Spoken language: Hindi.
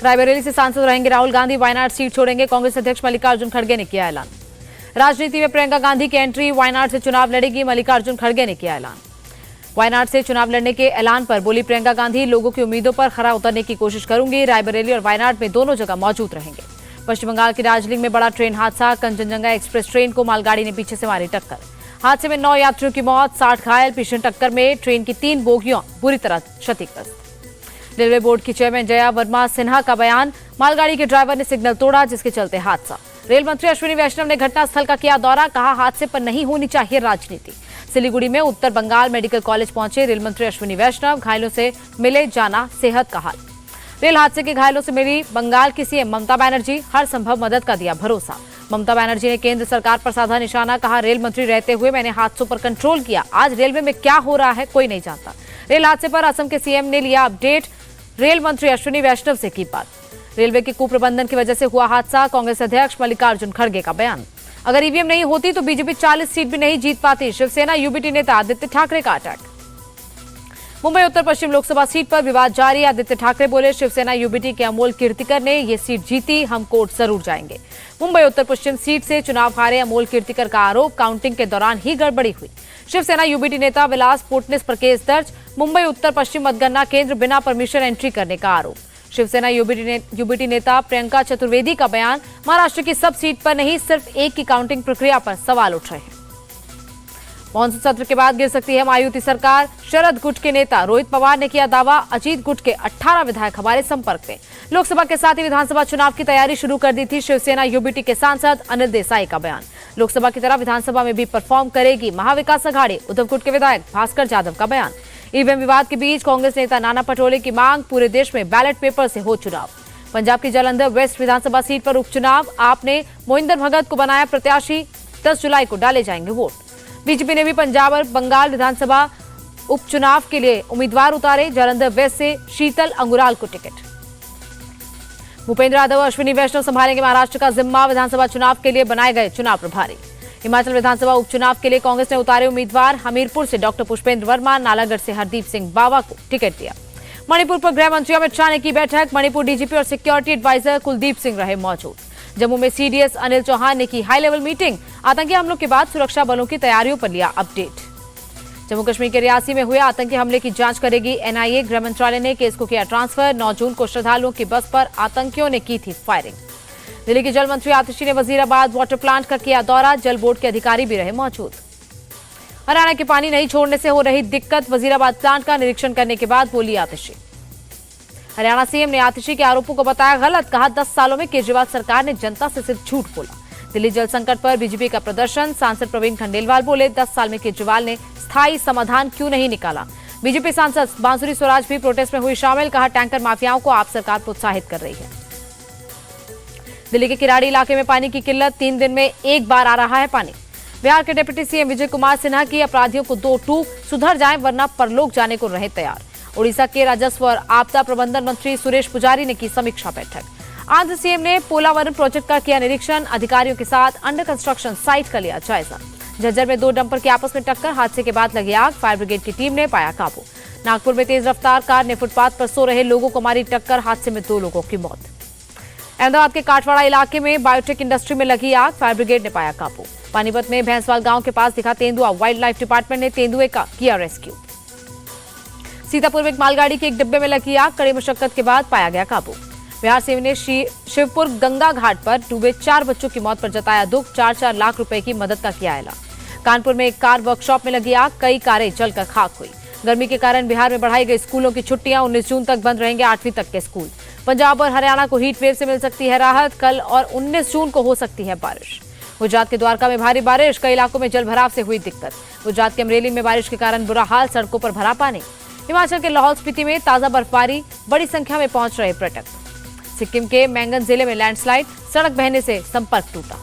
रायबरेली से सांसद रहेंगे राहुल गांधी, वायनाड सीट छोड़ेंगे। कांग्रेस अध्यक्ष मल्लिकार्जुन खड़गे ने किया ऐलान। राजनीति में प्रियंका गांधी की एंट्री, वायनाड से चुनाव लड़ेगी, मल्लिकार्जुन खड़गे ने किया ऐलान। वायनाड से चुनाव लड़ने के ऐलान पर बोली प्रियंका गांधी, लोगों की उम्मीदों पर खरा उतरने की कोशिश करूंगी। रायबरेली और वायनाड में दोनों जगह मौजूद रहेंगे। पश्चिम बंगाल की दार्जिलिंग में बड़ा ट्रेन हादसा, कंचनजंगा एक्सप्रेस ट्रेन को मालगाड़ी ने पीछे से मारी टक्कर। हादसे में 9 यात्रियों की मौत, 60 घायल। भीषण टक्कर में ट्रेन की 3 बोगियां बुरी तरह क्षतिग्रस्त। रेलवे बोर्ड की चेयरमैन जया वर्मा सिन्हा का बयान, मालगाड़ी के ड्राइवर ने सिग्नल तोड़ा जिसके चलते हादसा। रेल मंत्री अश्विनी वैष्णव ने घटनास्थल का किया दौरा, कहा हादसे पर नहीं होनी चाहिए राजनीति। सिलीगुड़ी में उत्तर बंगाल मेडिकल कॉलेज पहुंचे रेल मंत्री अश्विनी वैष्णव, घायलों से मिले, जाना सेहत का हाल। रेल हादसे के घायलों से मिली बंगाल की सीएम ममता बनर्जी, हर संभव मदद का दिया भरोसा। ममता बनर्जी ने केंद्र सरकार पर साधा निशाना, कहा रेल मंत्री रहते हुए मैंने हादसों पर कंट्रोल किया, आज रेलवे में क्या हो रहा है कोई नहीं जानता। रेल हादसे पर असम के सीएम ने लिया अपडेट, रेल मंत्री अश्विनी वैष्णव से की बात। रेलवे के कुप्रबंधन की वजह से हुआ हादसा, कांग्रेस अध्यक्ष मल्लिकार्जुन खड़गे का बयान। अगर ईवीएम नहीं होती तो बीजेपी 40 सीट भी नहीं जीत पाती, शिवसेना यूबीटी नेता आदित्य ठाकरे का अटैक। मुंबई उत्तर पश्चिम लोकसभा सीट पर विवाद जारी, आदित्य ठाकरे बोले शिवसेना यूबीटी के अमोल कीर्तिकर ने ये सीट जीती, हम कोर्ट जरूर जाएंगे। मुंबई उत्तर पश्चिम सीट से चुनाव हारे अमोल कीर्तिकर का आरोप, काउंटिंग के दौरान ही गड़बड़ी हुई। शिवसेना यूबीटी नेता विलास पोटनिस पर केस दर्ज, मुंबई उत्तर पश्चिम मतगणना केंद्र बिना परमिशन एंट्री करने का आरोप। शिवसेना यूबीटी नेता प्रियंका चतुर्वेदी का बयान, महाराष्ट्र की सब सीट पर नहीं सिर्फ एक की काउंटिंग प्रक्रिया पर सवाल उठ रहे हैं। मॉनसून सत्र के बाद गिर सकती है मायावती सरकार, शरद गुट के नेता रोहित पवार ने किया दावा, अजीत गुट के 18 विधायक हमारे संपर्क में। लोकसभा के साथ ही विधानसभा चुनाव की तैयारी शुरू कर दी थी शिवसेना यूबीटी के सांसद अनिल देसाई का बयान। लोकसभा की तरह विधानसभा में भी परफॉर्म करेगी महाविकास अघाड़ी, उद्धव गुट के विधायक भास्कर जाधव का बयान। ईवीएम विवाद के बीच कांग्रेस नेता नाना पटोले की मांग, पूरे देश में बैलेट पेपर से हो चुनाव। पंजाब की जालंधर वेस्ट विधानसभा सीट पर उपचुनाव, आपने मोहिंदर भगत को बनाया प्रत्याशी, 10 जुलाई को डाले जाएंगे वोट। बीजेपी ने भी पंजाब और बंगाल विधानसभा उपचुनाव के लिए उम्मीदवार उतारे, जालंधर वेस्ट से शीतल अंगुराल को टिकट। भूपेंद्र यादव और अश्विनी वैष्णव संभालेंगे महाराष्ट्र का जिम्मा, विधानसभा चुनाव के लिए बनाए गए चुनाव प्रभारी। हिमाचल विधानसभा उपचुनाव के लिए कांग्रेस ने उतारे उम्मीदवार, हमीरपुर से डॉक्टर पुष्पेंद्र वर्मा, नालागढ़ से हरदीप सिंह बावा को टिकट दिया। मणिपुर पर गृह मंत्री अमित शाह ने की बैठक, मणिपुर डीजीपी और सिक्योरिटी एडवाइजर कुलदीप सिंह रहे मौजूद। जम्मू में सीडीएस अनिल चौहान ने की हाई लेवल मीटिंग, आतंकी हमलों के बाद सुरक्षा बलों की तैयारियों पर लिया अपडेट। जम्मू कश्मीर के रियासी में हुए आतंकी हमले की जांच करेगी एनआईए, गृह मंत्रालय ने केस को किया ट्रांसफर। 9 जून को श्रद्धालुओं की बस पर आतंकियों ने की थी फायरिंग। दिल्ली के जल मंत्री आतिशी ने वजीराबाद वाटर प्लांट का किया दौरा, जल बोर्ड के अधिकारी भी रहे मौजूद। हरियाणा के पानी नहीं छोड़ने से हो रही दिक्कत, वजीराबाद प्लांट का निरीक्षण करने के बाद बोली आतिशी। हरियाणा सीएम ने आतिशी के आरोपों को बताया गलत, कहा 10 सालों में केजरीवाल सरकार ने जनता से सिर्फ झूठ बोला। दिल्ली जल संकट पर बीजेपी का प्रदर्शन, सांसद प्रवीण खंडेलवाल बोले 10 साल में केजरीवाल ने स्थायी समाधान क्यों नहीं निकाला। बीजेपी सांसद बांसुरी स्वराज भी प्रोटेस्ट में हुई शामिल, कहा टैंकर माफियाओं को आप सरकार प्रोत्साहित कर रही है। दिल्ली के किराड़ी इलाके में पानी की किल्लत, 3 दिन में एक बार आ रहा है पानी। बिहार के डिप्टी सीएम विजय कुमार सिन्हा की अपराधियों को 2 टूक, सुधर जाएं वरना परलोक जाने को रहे तैयार। उड़ीसा के राजस्व और आपदा प्रबंधन मंत्री सुरेश पुजारी ने की समीक्षा बैठक। आंध्र सीएम ने पोलावरम प्रोजेक्ट का किया निरीक्षण, अधिकारियों के साथ अंडर कंस्ट्रक्शन साइट का लिया जायजा। झज्जर में 2 डंपर की आपस में टक्कर, हादसे के बाद लगी आग, फायर ब्रिगेड की टीम ने पाया काबू। नागपुर में तेज रफ्तार कार ने फुटपाथ पर सो रहे लोगों को मारी टक्कर, हादसे में 2 लोगों की मौत। अहमदाबाद के काठवाड़ा इलाके में बायोटेक इंडस्ट्री में लगी आग, फायर ब्रिगेड ने पाया काबू। पानीपत में भैंसवाल गांव के पास दिखा तेंदुआ, वाइल्ड लाइफ डिपार्टमेंट ने तेंदुए का किया रेस्क्यू। सीतापुर में एक मालगाड़ी के एक डिब्बे में लगी आग, कड़ी मुशक्कत के बाद पाया गया काबू। बिहार सीएम ने शिवपुर गंगा घाट पर डूबे 4 बच्चों की मौत पर जताया दुख, 4-4 लाख रुपए की मदद का किया ऐलान। कानपुर में एक कार वर्कशॉप में लगी आग, कई कारें जलकर खाक हुई। गर्मी के कारण बिहार में बढ़ाई गई स्कूलों की छुट्टियां, 19 जून तक बंद रहेंगे 8वीं तक के स्कूल। पंजाब और हरियाणा को हीट वेव से मिल सकती है राहत, कल और 19 जून को हो सकती है बारिश। गुजरात के द्वारका में भारी बारिश, कई इलाकों में जलभराव से हुई दिक्कत। गुजरात के अमरेली में बारिश के कारण बुरा हाल, सड़कों पर भरा पानी। हिमाचल के लाहौल स्पीति में ताजा बर्फबारी, बड़ी संख्या में पहुंच रहे पर्यटक। सिक्किम के मैंगन जिले में लैंडस्लाइड, सड़क बहने से संपर्क टूटा।